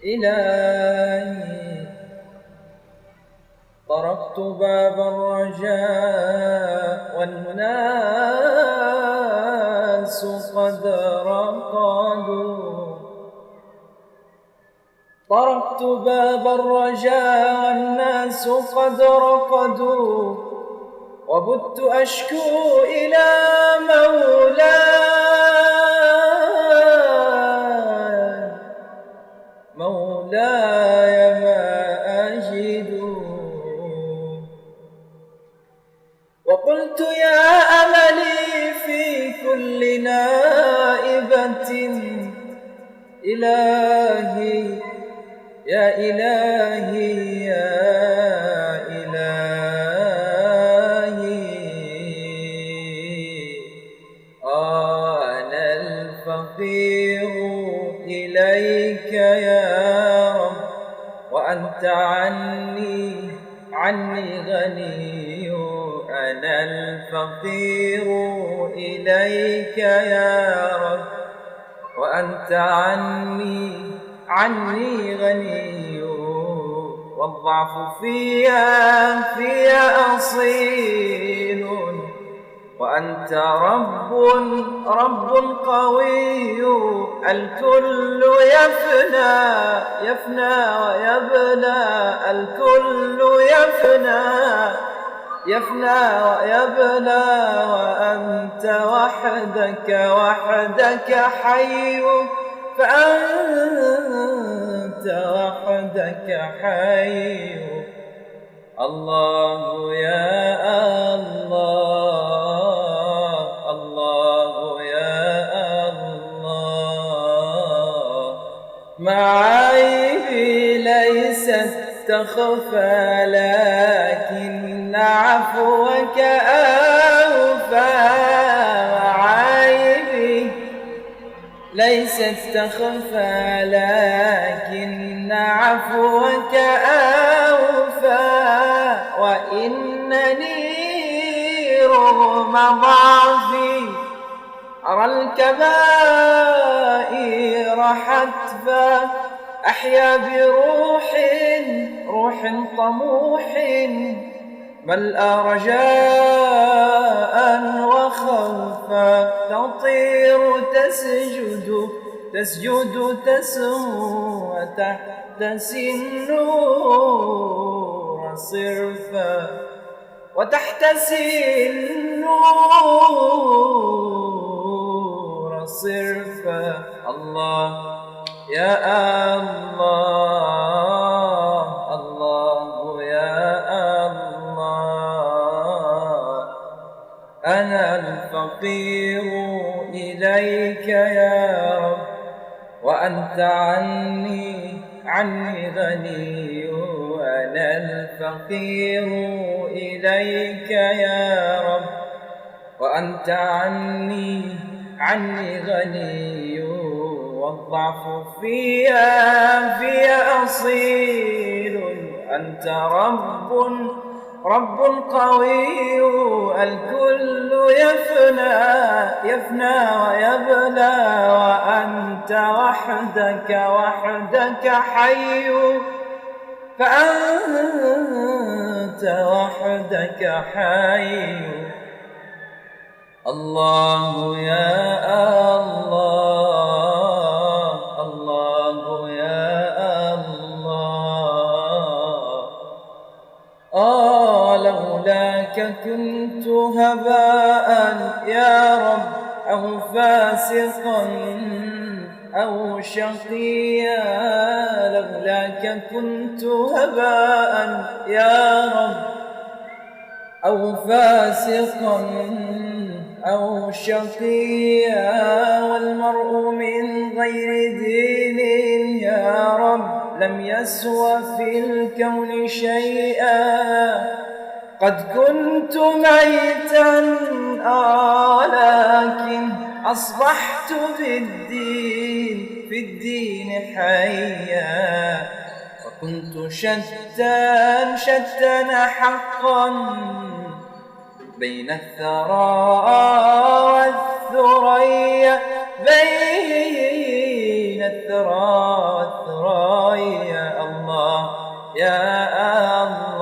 إلهي طرقت باب الرجاء والناس قد رقدوا. طرقت باب الرجاء والناس قد رقدوا، وبت أشكو إلى مولاي ما أجد. وقلت يا أملي في كل نائبة إلهي يا إلهي يا إلهي، أنا الفقير إليك يا رب، وأنت عني غني. أنا الفقير إليك يا رب، وأنت عني غني. والضعف في أصيل، وأنت رب قوي. الكل يفنى ويبلى، الكل يفنى ويبلى، وأنت وحدك حي. فأنت وحدك حي. الله يا الله، الله يا الله. معايبي ليست تخفى، لكن عفوك أوفى. معايبي ليست تخفى، لكن عفوك أوفى. وإنني رغم ضعفي أرى الكبائر حتفا. أحيا بروح طموح، ملأ رجاء وخوفا. تطير تسجد تسمو، وتحتسي النور صرفا، وتحتسي النور صرفا. الله يا الله، الله يا الله. أنا الفقير إليك يا رب، وأنت عني غني. أنا الفقير إليك يا رب، وأنت عني غني. والضعف في أصيل، أنت رب قوي. الكل يفنى ويبلى، وأنت وحدك حي. فأنت وحدك حي. الله يا الله، الله يا الله. لولاك كنت هباء يا رب، أو فاسقا أو شقيا. لولاك كنت هباء يا رب، أو فاسقا أو شقيا. والمرء من غير دين يا رب لم يسوى في الكون شيئا. قد كنت ميتا لكن أصبحت في الدين حيا. وكنت شتان حقا بين الثرى والثريا، بين الثرى والثريا. يا الله